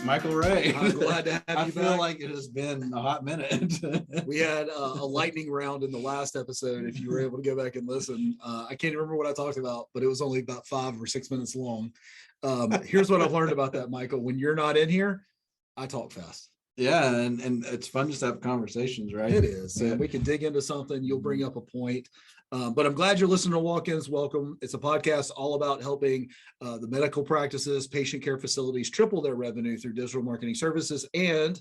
Michael Ray. I'm glad to have you back. I feel like it has been a hot minute. We had a lightning round in the last episode. If you were able to go back and listen, I can't remember what I talked about, but it was only about 5 or 6 minutes long. Here's what I've learned about that, Michael. When you're not in here, I talk fast. Yeah, and it's fun just to have conversations, right? It is. And we can dig into something. You'll bring up a point. But I'm glad you're listening to Walk-Ins. Welcome. It's a podcast all about helping the medical practices, patient care facilities triple their revenue through digital marketing services and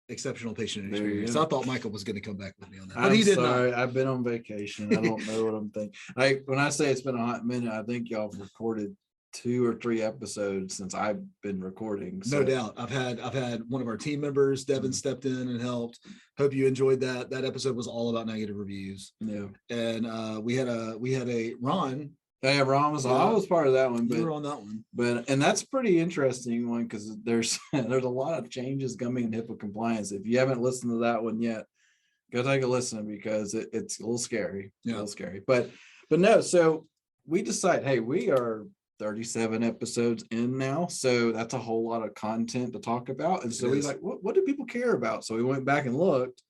exceptional patient experience. I thought Michael was going to come back with me on that, but he did not. I've been on vacation. I don't know what I'm thinking. When I say it's been a hot minute, I think y'all have recorded 2 or 3 episodes since I've been recording. So. No doubt. I've had one of our team members, Devin, stepped in and helped. Hope you enjoyed that. That episode was all about negative reviews. Yeah. And we had a Ron. Yeah, Ron was. I was part of that one. You were on that one. And that's a pretty interesting one because there's a lot of changes coming in HIPAA compliance. If you haven't listened to that one yet, go take a listen because it's a little scary. Yeah. A little scary. But no. So we decide, hey, we are 37 episodes in now, so that's a whole lot of content to talk about. And so we like, what do people care about? So we went back and looked.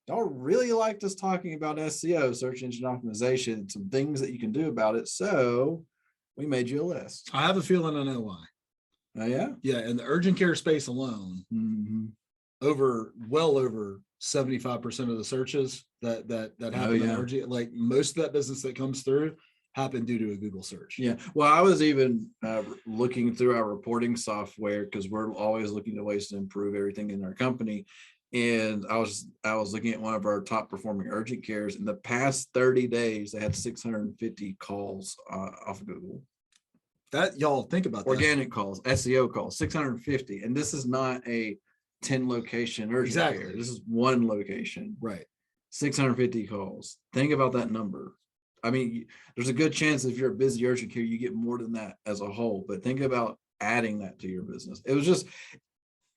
Y'all really liked us talking about SEO, search engine optimization, some things that you can do about it. So we made you a list. I have a feeling I know why. Oh yeah, yeah. In the urgent care space alone, well over 75% of the searches that happen in urgent, like most of that business that comes through happened due to a Google search. Yeah. Well, I was even looking through our reporting software because we're always looking to ways to improve everything in our company. And I was looking at one of our top performing urgent cares. In the past 30 days, they had 650 calls off of Google. That y'all think about organic calls, SEO calls, 650. And this is not a 10 location urgent care. This is one location. Right. 650 calls. Think about that number. I mean, there's a good chance if you're a busy urgent care, you get more than that as a whole, but think about adding that to your business. It was just,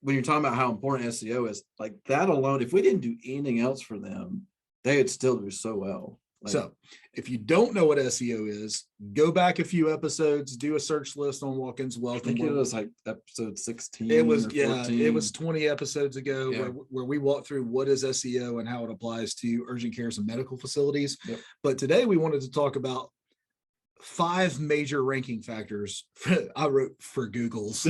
when you're talking about how important SEO is, like that alone, if we didn't do anything else for them, they would still do so well. So if you don't know what SEO is, go back a few episodes, do a search list on Walk-Ins Welcome. I think it was like episode 16. It was, it was 20 episodes ago where we walked through what is SEO and how it applies to urgent cares and medical facilities. Yep. But today we wanted to talk about 5 major ranking factors. I wrote for Google's for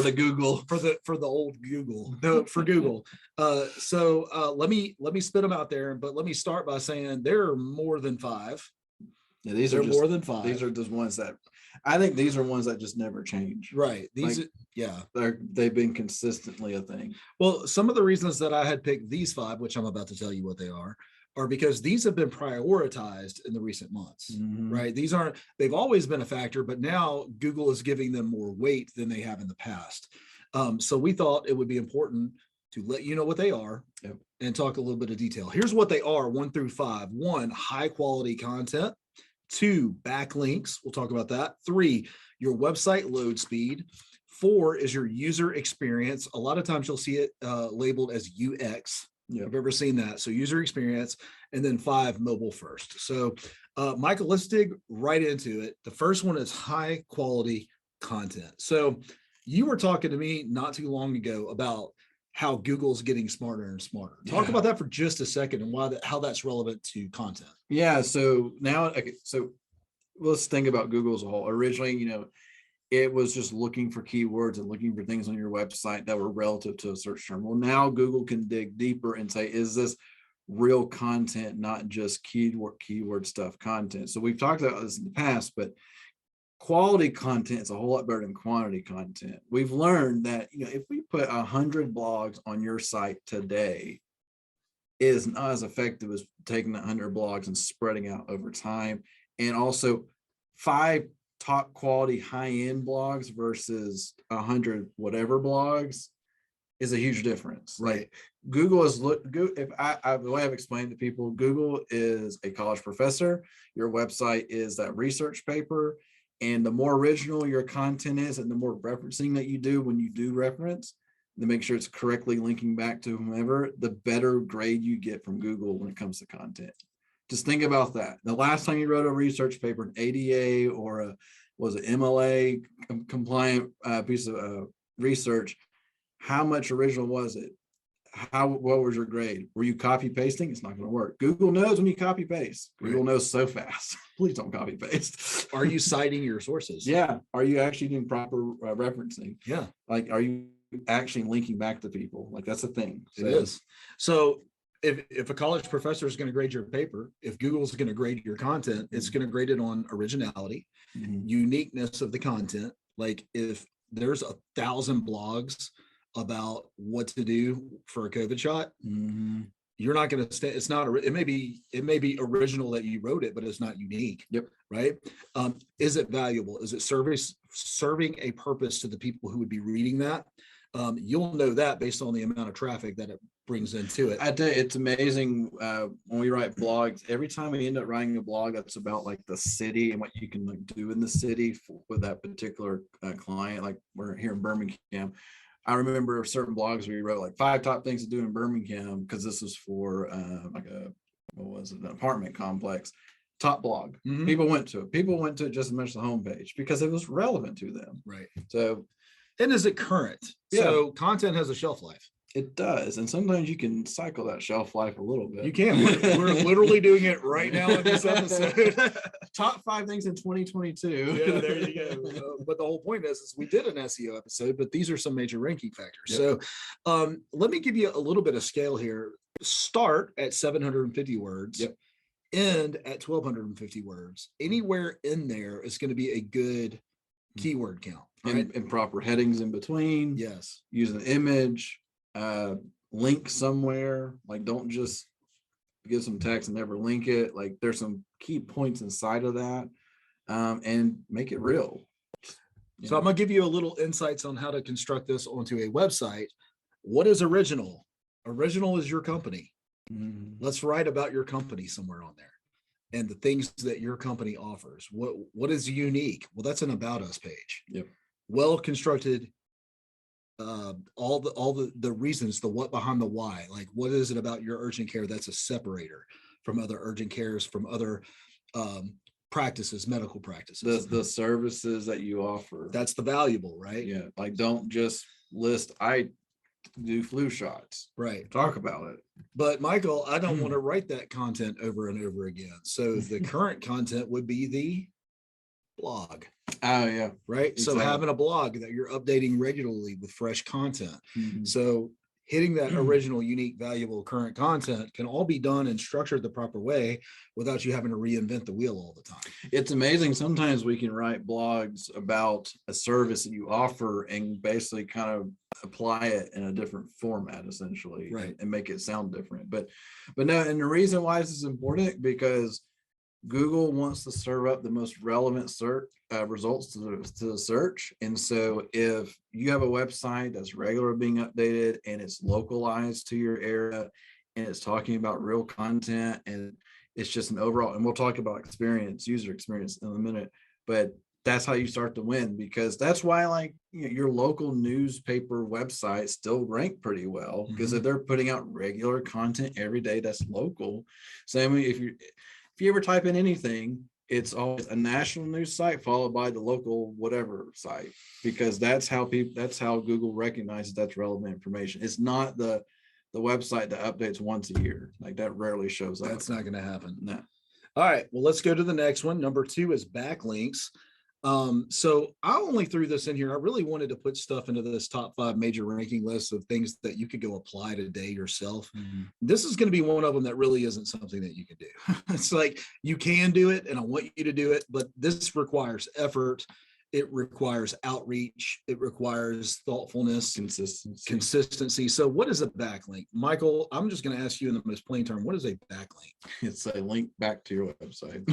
the old Google. No, for Google. So let me spit them out there, but let me start by saying there are more than 5. Yeah, these are more than 5. These are just ones that I think these are ones that just never change. Right. They've been consistently a thing. Well, some of the reasons that I had picked these 5, which I'm about to tell you what they are because these have been prioritized in the recent months, right? They've always been a factor, but now Google is giving them more weight than they have in the past. So we thought it would be important to let you know what they are and talk a little bit of detail. Here's what they are, 1 through 5. 1, high quality content. 2, backlinks. We'll talk about that. 3, your website load speed. 4 is your user experience. A lot of times you'll see it labeled as UX. I've ever seen that. So user experience. And then 5, mobile first. So Michael, let's dig right into it. The first one is high quality content. So you were talking to me not too long ago about how Google's getting smarter and smarter. Talk about that for just a second and how that's relevant to content. Yeah. So now, so let's think about Google as a whole. Originally, it was just looking for keywords and looking for things on your website that were relative to a search term. Well, now Google can dig deeper and say, is this real content, not just keyword stuff content? So we've talked about this in the past, but quality content is a whole lot better than quantity content. We've learned that, if we put 100 blogs on your site today, it is not as effective as taking 100 blogs and spreading out over time. And also 5 top quality high-end blogs versus 100 whatever blogs is a huge difference. Right. Google is the way I've explained to people, Google is a college professor. Your website is that research paper. And the more original your content is and the more referencing that you do when you do reference, to make sure it's correctly linking back to whomever, the better grade you get from Google when it comes to content. Just think about that. The last time you wrote a research paper, an ADA or a MLA compliant piece of research how much original was it? What was your grade? Were you copy pasting? It's not going to work. Google knows when you copy paste. Google knows so fast. Please don't copy paste. Are you citing your sources? Yeah. Are you actually doing proper referencing? Yeah. Like, are you actually linking back to people? Like, that's a thing. It is. So if a college professor is going to grade your paper, if Google's going to grade your content, it's going to grade it on originality, uniqueness of the content. Like if there's 1,000 blogs about what to do for a COVID shot, you're not going to stay. It's not, it may be original that you wrote it, but it's not unique. Yep. Right. Is it valuable? Is it serving a purpose to the people who would be reading that? You'll know that based on the amount of traffic that it brings into it. I tell you, it's amazing when we write blogs. Every time we end up writing a blog that's about like the city and what you can like do in the city with that particular client, like we're here in Birmingham. I remember certain blogs we wrote like 5 top things to do in Birmingham because this was for like an apartment complex. Top blog. People went to it. People went to it just as much as the homepage because it was relevant to them. Right. So, and is it current? Yeah. So content has a shelf life. It does. And sometimes you can cycle that shelf life a little bit. You can. We're literally doing it right now in this episode. Top 5 things in 2022. Yeah, there you go. But the whole point is we did an SEO episode, but these are some major ranking factors. Yep. So let me give you a little bit of scale here. Start at 750 words. Yep. End at 1,250 words. Anywhere in there is going to be a good keyword count. Right? And proper headings in between. Yes. Use an image. Link somewhere. Like, don't just give some text and never link it. Like, there's some key points inside of that, and make it real. So I'm gonna give you a little insights on how to construct this onto a website. What is original? Original is your company. Let's write about your company somewhere on there and the things that your company offers. What is unique? Well, that's an about us page. Yep. Well constructed. All the reasons, the what behind the why. Like, what is it about your urgent care that's a separator from other urgent cares, from other practices, medical practices? The services that you offer. That's the valuable, right? Yeah. Like, don't just list, I do flu shots. Right. Talk about it. But Michael, I don't want to write that content over and over again. So the current content would be the blog. Oh yeah. Right. Exactly. So having a blog that you're updating regularly with fresh content. So hitting that original, unique, valuable current content can all be done and structured the proper way without you having to reinvent the wheel all the time. It's amazing. Sometimes we can write blogs about a service that you offer and basically kind of apply it in a different format, essentially, right, and make it sound different. But no, and the reason why this is important because Google wants to serve up the most relevant search results to the search. And so if you have a website that's regularly being updated and it's localized to your area and it's talking about real content and it's just an overall, and we'll talk about user experience in a minute, but that's how you start to win, because that's why, like, you know, your local newspaper website still rank pretty well because if they're putting out regular content every day that's local. Same way if you ever type in anything, it's always a national news site followed by the local whatever site, because that's how Google recognizes that's relevant information. It's not the website that updates once a year. Like, that rarely shows up. That's not going to happen. No. All right. Well, let's go to the next one. Number 2 is backlinks. So I only threw this in here. I really wanted to put stuff into this top 5 major ranking list of things that you could go apply today yourself. This is going to be one of them that really isn't something that you can do. It's like, you can do it and I want you to do it, but this requires effort. It requires outreach. It requires thoughtfulness, consistency. So what is a backlink? Michael, I'm just going to ask you in the most plain term, what is a backlink? It's a link back to your website.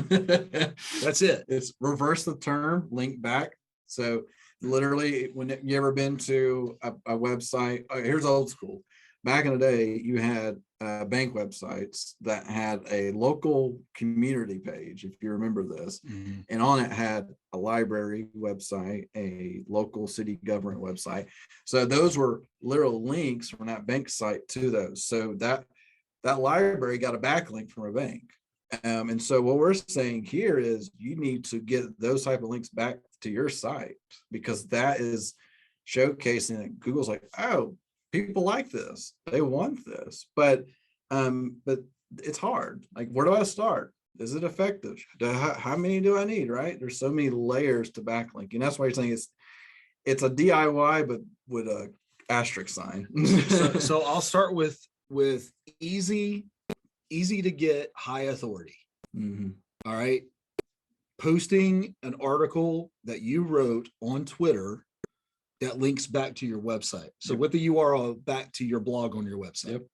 That's it. It's reverse the term, link back. So literally, when you ever been to a website, here's old school. Back in the day, you had bank websites that had a local community page, if you remember this, and on it had a library website, a local city government website. So those were literal links from that bank site to those. So that library got a backlink from a bank. And so what we're saying here is you need to get those type of links back to your site, because that is showcasing it. Google's like, oh, people like this, they want this, but it's hard. Like, where do I start? Is it effective? How many do I need? Right? There's so many layers to backlinking. That's why you're saying it's a DIY, but with a asterisk sign. So I'll start with easy to get, high authority. Mhm. All right. Posting an article that you wrote on Twitter that links back to your website. So Yep. with the URL back to your blog on your website. Yep.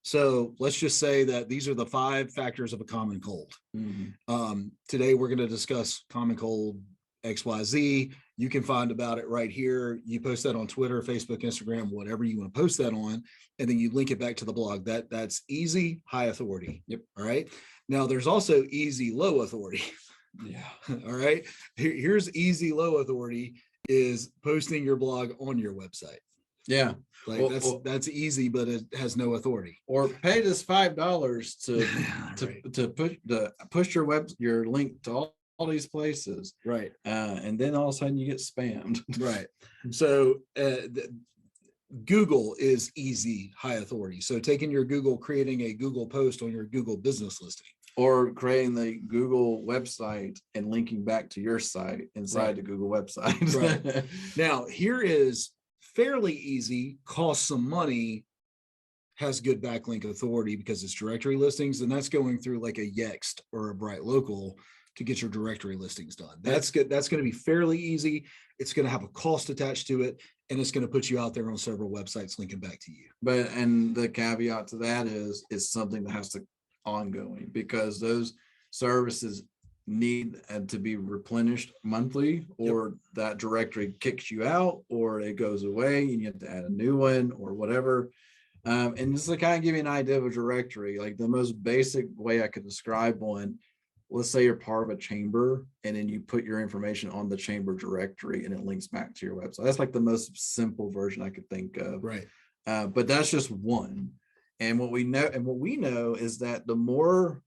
So let's just say that these are the 5 factors of a common cold. Mhm. Today we're going to discuss common cold XYZ. You can find about it right here. You post that on Twitter, Facebook, Instagram, whatever you want to post that on, and then you link it back to the blog. That's easy, high authority. Yep. All right. Now there's also easy, low authority. Yeah. All right. Here's easy, low authority is posting your blog on your website. Yeah. Like Well, that's easy, but it has no authority. Or pay this $5 to Right. to push your link to all these places, Right. and then all of a sudden you get spammed. Right. So Google is easy, high authority. So taking your Google, creating a Google post on your Google business listing. Or creating the Google website and linking back to your site inside Right. the Google website. Right. Now, here is fairly easy, costs some money, has good backlink authority because it's directory listings, and that's going through like a Yext or a Bright Local to get your directory listings done. That's good. That's going to be fairly easy. It's going to have a cost attached to it, and it's going to put you out there on several websites linking back to you. And the caveat to that is it's something that has to ongoing, because those services need to be replenished monthly, or that directory kicks you out, or it goes away and you have to add a new one or whatever. And just to kind of give you an idea of a directory, like the most basic way I could describe one, let's say you're part of a chamber and then you put your information on the chamber directory and it links back to your website. That's like the most simple version I could think of. Right. But that's just one. And what we know is that the more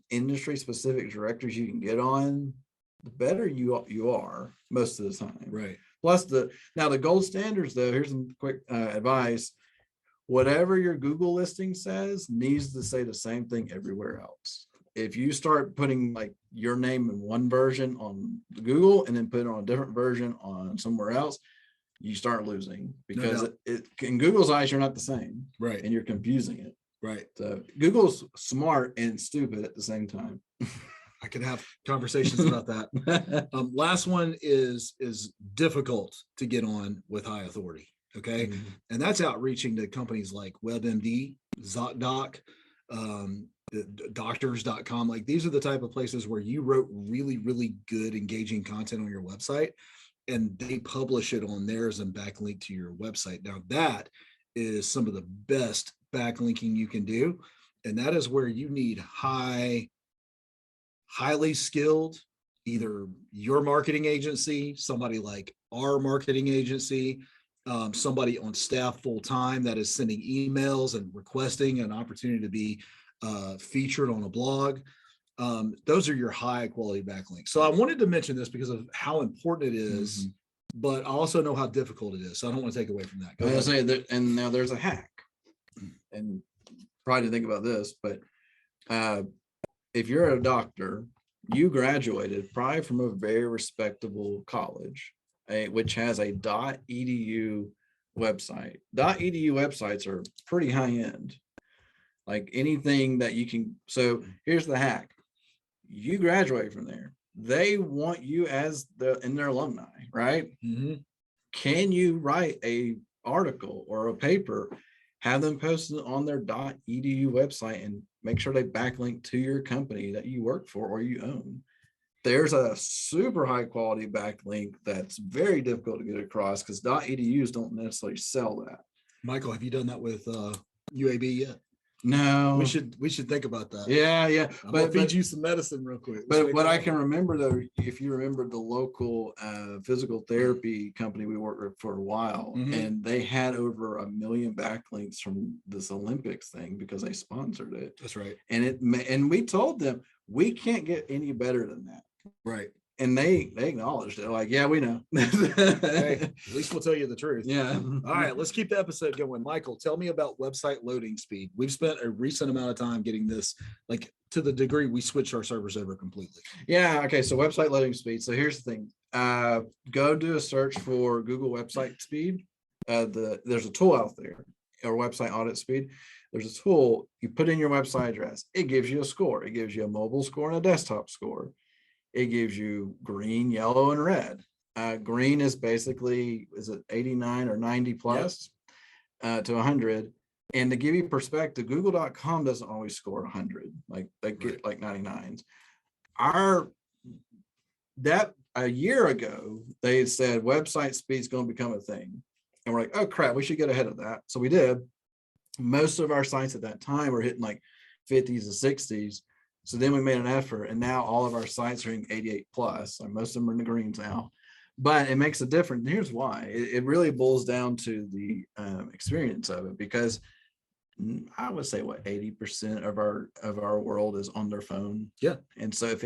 industry specific directories you can get on, the better you are most of the time. Right. Plus the gold standards though, here's some quick advice. Whatever your Google listing says needs to say the same thing everywhere else. If you start putting like your name in one version on Google and then put it on a different version on somewhere else, you start losing, because it in Google's eyes, you're not the same. Right. And you're confusing it. Right. So Google's smart and stupid at the same time. I could have conversations about that. Last one is difficult to get on with high authority. Okay. Mhm. And that's outreaching to companies like WebMD, ZocDoc, doctors.com. Like these are the type of places where you wrote really, really good, engaging content on your website, and they publish it on theirs and backlink to your website. Now that is some of the best backlinking you can do. And that is where you need highly skilled, either your marketing agency, somebody like our marketing agency, somebody on staff full-time that is sending emails and requesting an opportunity to be featured on a blog. Those are your high quality backlinks. So I wanted to mention this because of how important it is, but I also know how difficult it is. So I don't want to take away from that. I was gonna say that, and now there's a hack, and probably didn't think about this, but if you're a doctor, you graduated probably from a very respectable college, which has a .edu website. .edu websites are pretty high end. Like anything that you can. So here's the hack. You graduate from there. They want you as in their alumni, right? Mm-hmm. Can you write a article or a paper, have them posted on their .edu website, and make sure they backlink to your company that you work for or you own? There's a super high quality backlink that's very difficult to get across because .edus don't necessarily sell that. Michael, have you done that with UAB yet? No. We should think about that. Yeah. I'm gonna feed you some medicine real quick. But what I can remember though, if you remember the local physical therapy company we worked with for a while, and they had over 1 million backlinks from this Olympics thing because they sponsored it. That's right. And we told them we can't get any better than that. Right. And they acknowledged it. Like, yeah, we know. Hey, at least we'll tell you the truth. Yeah. All right, let's keep the episode going. Michael, tell me about website loading speed. We've spent a recent amount of time getting this, like to the degree we switched our servers over completely. Yeah. Okay. So website loading speed. So here's the thing. Go do a search for Google website speed. There's a tool out there, or website audit speed. There's a tool. You put in your website address. It gives you a score. It gives you a mobile score and a desktop score. It gives you green, yellow, and red. Green is basically, is it 89 or 90 plus to 100? And to give you perspective, google.com doesn't always score 100. Like they get like 99s. That a year ago, they said website speed is going to become a thing. And we're like, oh crap, we should get ahead of that. So we did. Most of our sites at that time were hitting like 50s to 60s. So then we made an effort, and now all of our sites are in 88 plus. So most of them are in the greens now, but it makes a difference. And here's why. It really boils down to the experience of it, because I would say 80% of our world is on their phone. Yeah. And so if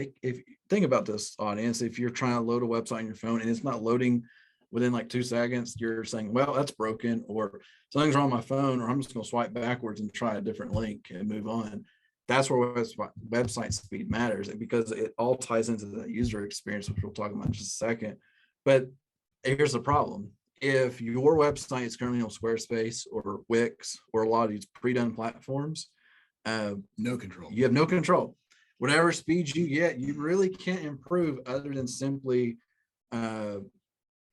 think about this, audience, if you're trying to load a website on your phone and it's not loading within like 2 seconds, you're saying, well, that's broken, or something's wrong with my phone, or I'm just going to swipe backwards and try a different link and move on. That's where website speed matters, because it all ties into the user experience, which we'll talk about in just a second. But here's the problem. If your website is currently on Squarespace or Wix or a lot of these pre-done platforms, no control. You have no control. Whatever speed you get, you really can't improve other than simply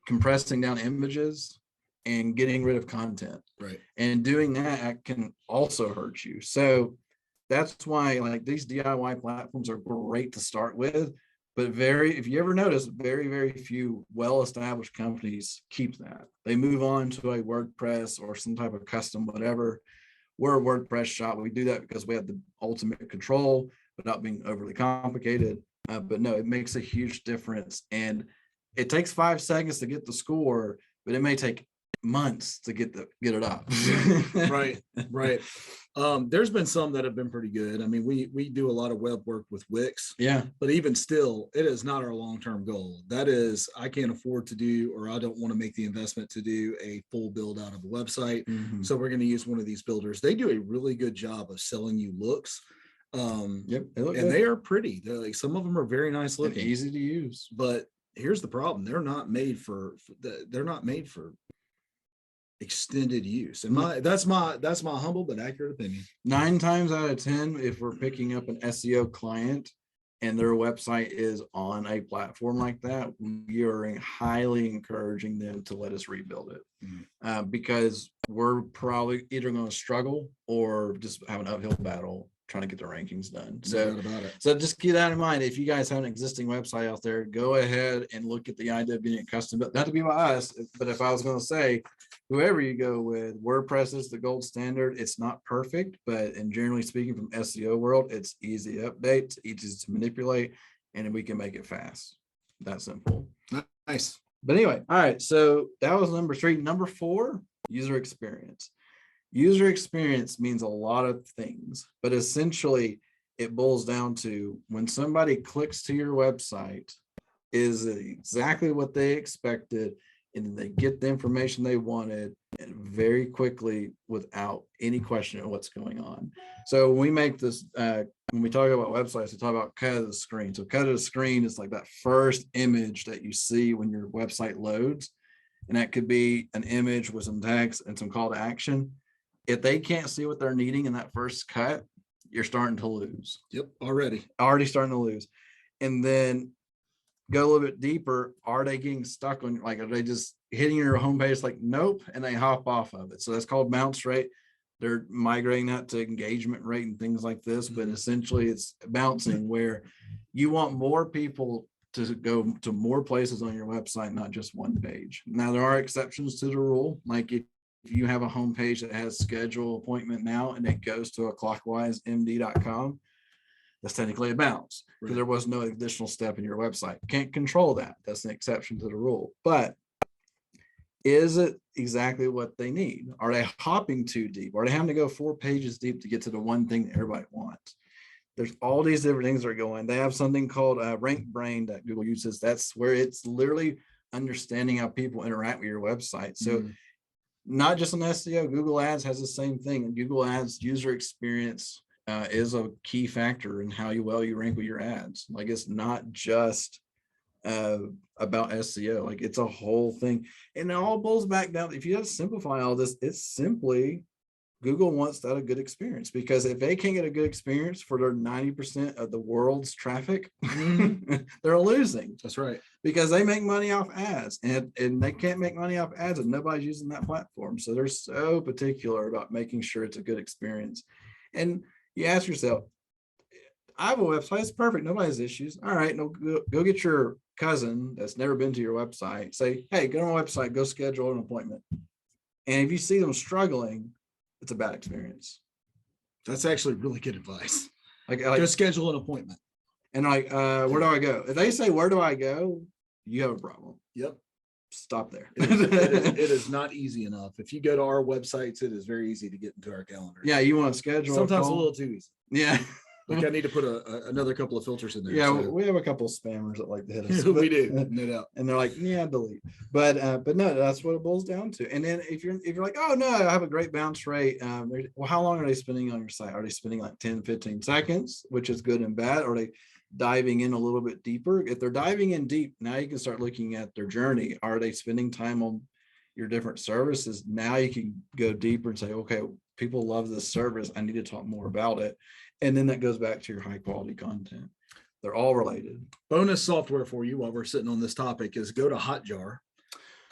compressing down images and getting rid of content. Right. And doing that can also hurt you. So that's why like these DIY platforms are great to start with, but if you ever notice, very, very few well-established companies keep that. They move on to a WordPress or some type of custom whatever. We're a WordPress shop. We do that because we have the ultimate control without being overly complicated. But no, it makes a huge difference. And it takes 5 seconds to get the score, but it may take months to get it up. Right. There's been some that have been pretty good. I mean, we do a lot of web work with Wix. Yeah. But even still, it is not our long-term goal. That is, I can't afford to do, or I don't want to make the investment to do a full build out of a website. Mm-hmm. So we're going to use one of these builders. They do a really good job of selling you looks. Yep. They are pretty. They're like, some of them are very nice looking, and easy to use. But here's the problem. They're not made for extended use, and that's my humble but accurate opinion. 9 times out of 10, if we're picking up an SEO client and their website is on a platform like that, we are highly encouraging them to let us rebuild it, because we're probably either going to struggle or just have an uphill battle trying to get the rankings done. So just keep that in mind. If you guys have an existing website out there, go ahead and look at the idea of getting it custom built. Not to be by us, but if I was going to say, whoever you go with, WordPress is the gold standard. It's not perfect, but and generally speaking, from SEO world, it's easy to update, it's easy to manipulate, and we can make it fast. That simple. Nice. But anyway, all right. So that was number 3. Number 4, user experience. User experience means a lot of things, but essentially it boils down to when somebody clicks to your website, is it exactly what they expected, and they get the information they wanted and very quickly without any question of what's going on. So when we make this, when we talk about websites, we talk about cut of the screen. So cut of the screen is like that first image that you see when your website loads. And that could be an image with some text and some call to action. If they can't see what they're needing in that first cut, you're starting to lose. Yep, already starting to lose. And then go a little bit deeper. Are they getting stuck on, like, are they just hitting your homepage like, nope, and they hop off of it? So that's called bounce rate. They're migrating that to engagement rate and things like this, but essentially it's bouncing, where you want more people to go to more places on your website, not just one page. Now, there are exceptions to the rule. Like if you have a homepage that has schedule appointment now and it goes to a clockwisemd.com, that's technically a bounce, because there was no additional step in your website. Can't control that. That's an exception to the rule. But is it exactly what they need? Are they hopping too deep? Are they having to go 4 pages deep to get to the one thing that everybody wants? There's all these different things that are going. They have something called Rank Brain that Google uses. That's where it's literally understanding how people interact with your website. So not just on SEO, Google Ads has the same thing. And Google Ads user experience is a key factor in how well you rank with your ads. Like it's not just about SEO, like it's a whole thing. And it all boils back down. If you have to simplify all this, it's simply Google wants that a good experience, because if they can't get a good experience for their 90% of the world's traffic, they're losing. That's right. Because they make money off ads, and they can't make money off ads if nobody's using that platform. So they're so particular about making sure it's a good experience. And you ask yourself, I have a website, it's perfect, nobody has issues. All right, no, go get your cousin that's never been to your website, say, hey, go on my website, go schedule an appointment. And if you see them struggling, it's a bad experience. That's actually really good advice. Like just schedule an appointment. And where do I go? If they say, where do I go? You have a problem. Yep. Stop there. It is not easy enough. If you go to our websites, it is very easy to get into our calendar. Yeah, you want to schedule. Sometimes a little too easy. Yeah. Like I need to put another couple of filters in there. Yeah, so. We have a couple of spammers that like to hit us. We do, no doubt. And they're like, yeah, delete. But no, that's what it boils down to. And then if you're like, oh no, I have a great bounce rate. Well, how long are they spending on your site? Are they spending like 10, 15 seconds, which is good and bad? Or are they diving in a little bit deeper? If they're diving in deep, now you can start looking at their journey. Are they spending time on your different services? Now you can go deeper and say, okay, people love this service, I need to talk more about it. And then that goes back to your high quality content. They're all related. Bonus software for you while we're sitting on this topic is go to Hotjar.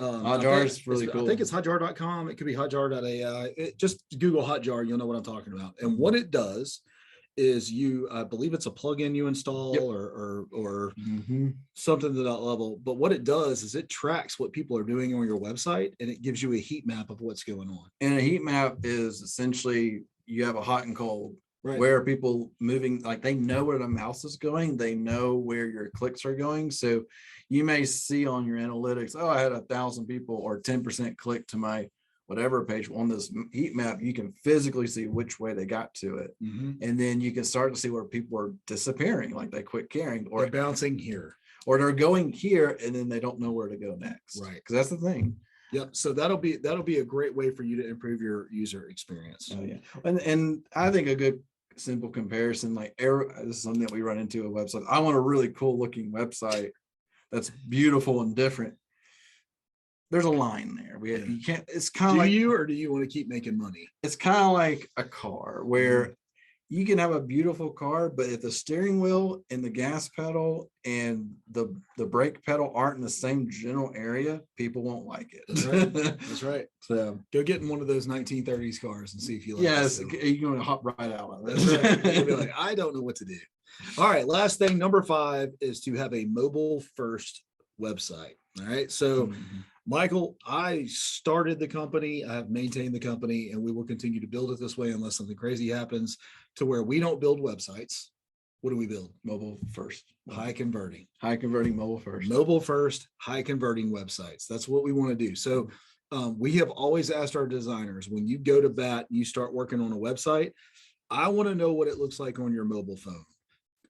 Hotjar is really cool. I think it's hotjar.com. It could be hotjar.ai. Just Google Hotjar, you'll know what I'm talking about. And what it does is I believe it's a plugin you install. Yep. or something to that level. But what it does is it tracks what people are doing on your website, and it gives you a heat map of what's going on. And a heat map is essentially you have a hot and cold. Right. Where are people moving? Like they know where the mouse is going. They know where your clicks are going. So you may see on your analytics, oh, I had 1,000 people or 10% click to my whatever page. On this heat map, you can physically see which way they got to it. And then you can start to see where people are disappearing, like they quit caring, or they're bouncing here, or they're going here and then they don't know where to go next. Right. Because that's the thing. Yep. So that'll be a great way for you to improve your user experience. Oh yeah. And I think a good simple comparison, like this is something that we run into a website. I want a really cool looking website that's beautiful and different. There's a line there. You can't, it's kind of like, do you want to keep making money? It's kind of like a car where you can have a beautiful car, but if the steering wheel and the gas pedal and the brake pedal aren't in the same general area, people won't like it. That's right. That's right. So go get in one of those 1930s cars and see if you like it. Yes, you're going to hop right out of it. That's right. You'll be like, I don't know what to do. All right. Last thing, number 5 is to have a mobile first website. All right. So Michael, I started the company, I have maintained the company, and we will continue to build it this way unless something crazy happens, to where we don't build websites. What do we build? Mobile first. High converting mobile first. Mobile first, high converting websites. That's what we want to do. So we have always asked our designers, when you go to bat, you start working on a website, I want to know what it looks like on your mobile phone.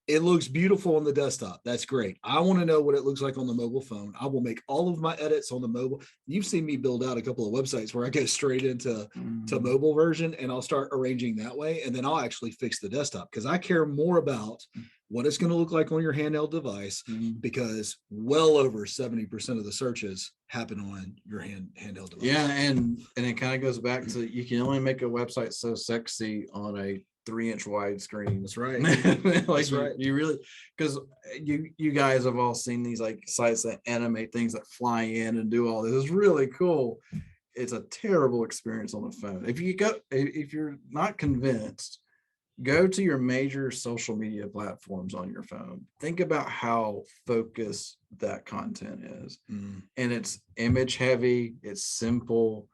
It looks beautiful on the desktop. That's great. I want to know what it looks like on the mobile phone. I will make all of my edits on the mobile. You've seen me build out a couple of websites where I go straight into mobile version, and I'll start arranging that way. And then I'll actually fix the desktop, because I care more about what it's going to look like on your handheld device, because well over 70% of the searches happen on your handheld device. Yeah. And it kind of goes back to, you can only make a website so sexy on a 3-inch wide screen. That's right. Like That's right. You really, because you guys have all seen these like sites that animate things that fly in and do all this. It's really cool. It's a terrible experience on the phone. If you're not convinced, go to your major social media platforms on your phone. Think about how focused that content is. And it's image heavy, it's simple.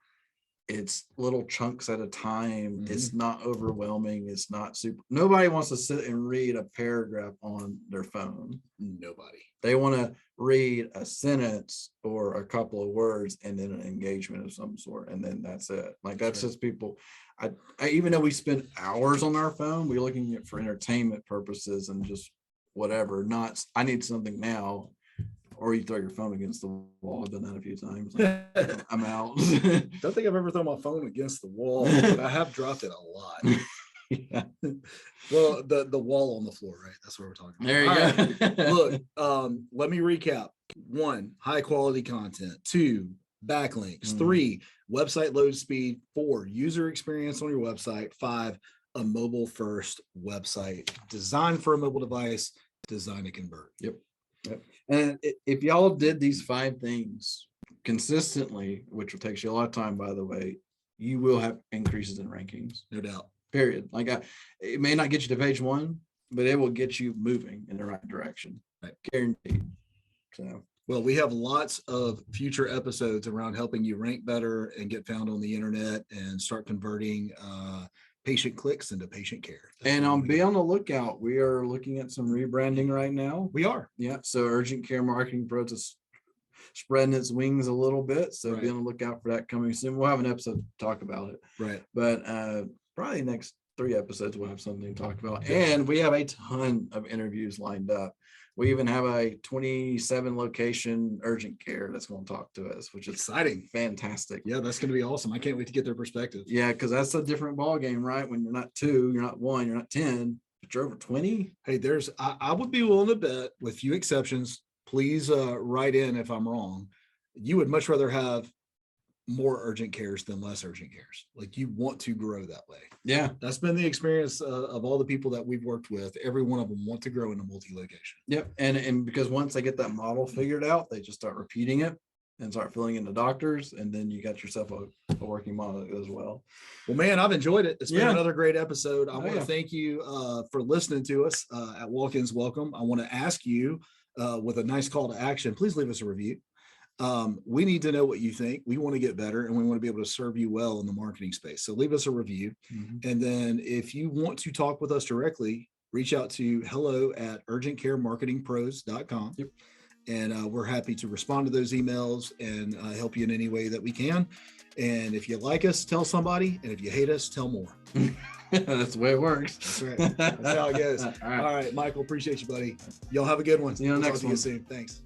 it's little chunks at a time. Mhm. It's not overwhelming. It's not super. Nobody wants to sit and read a paragraph on their phone. Nobody. They want to read a sentence or a couple of words and then an engagement of some sort. And then that's it. Like that's right. just people. I even though we spend hours on our phone, we're looking at for entertainment purposes and just whatever. Not I need something now. Or you throw your phone against the wall. I've done that a few times. Like, I'm out. Don't think I've ever thrown my phone against the wall, but I have dropped it a lot. Yeah. Well, the wall on the floor, right? That's what we're talking about. There you All go. right. Look, let me recap. 1, high quality content. 2, backlinks. 3, website load speed. 4, user experience on your website. 5, a mobile first website designed for a mobile device, designed to convert. Yep. And if y'all did these 5 things consistently, which will take you a lot of time, by the way, you will have increases in rankings. No doubt. Period. Like it may not get you to page 1, but it will get you moving in the right direction. Right. Guaranteed. So. Well, we have lots of future episodes around helping you rank better and get found on the internet and start converting patient clicks into patient care. And be on the lookout. We are looking at some rebranding right now. We are. Yeah. So Urgent Care Marketing Pros is spreading its wings a little bit. So Right. be on the lookout for that coming soon. We'll have an episode to talk about it. Right. But probably next 3 episodes we'll have something to talk about. And we have a ton of interviews lined up. We even have a 27 location urgent care that's going to talk to us, which is Exciting. fantastic. Yeah, that's going to be awesome. I can't wait to get their perspective. Yeah, because that's a different ball game, right? When you're not 2, you're not 1, you're not 10, but you're over 20. Hey, I would be willing to bet, with few exceptions, please write in if I'm wrong. You would much rather have more urgent cares than less urgent cares. Like you want to grow that way. Yeah. That's been the experience of all the people that we've worked with. Every one of them want to grow in a multi-location. Yep. And because once they get that model figured out, they just start repeating it and start filling in the doctors. And then you got yourself a working model as well. Well, man, I've enjoyed it. It's been Yeah. another great episode. I want to yeah. thank you for listening to us at Walk-ins Welcome. I want to ask you with a nice call to action, please leave us a review. We need to know what you think. We want to get better and we want to be able to serve you well in the marketing space. So leave us a review. And then if you want to talk with us directly, reach out to hello@urgentcaremarketingpros.com. Yep. And we're happy to respond to those emails and help you in any way that we can. And if you like us, tell somebody. And if you hate us, tell more. That's the way it works. That's right. That's how it goes. All right. All right, Michael, appreciate you, buddy. Y'all have a good one. See you on the We'll next talk to one. you soon. Thanks.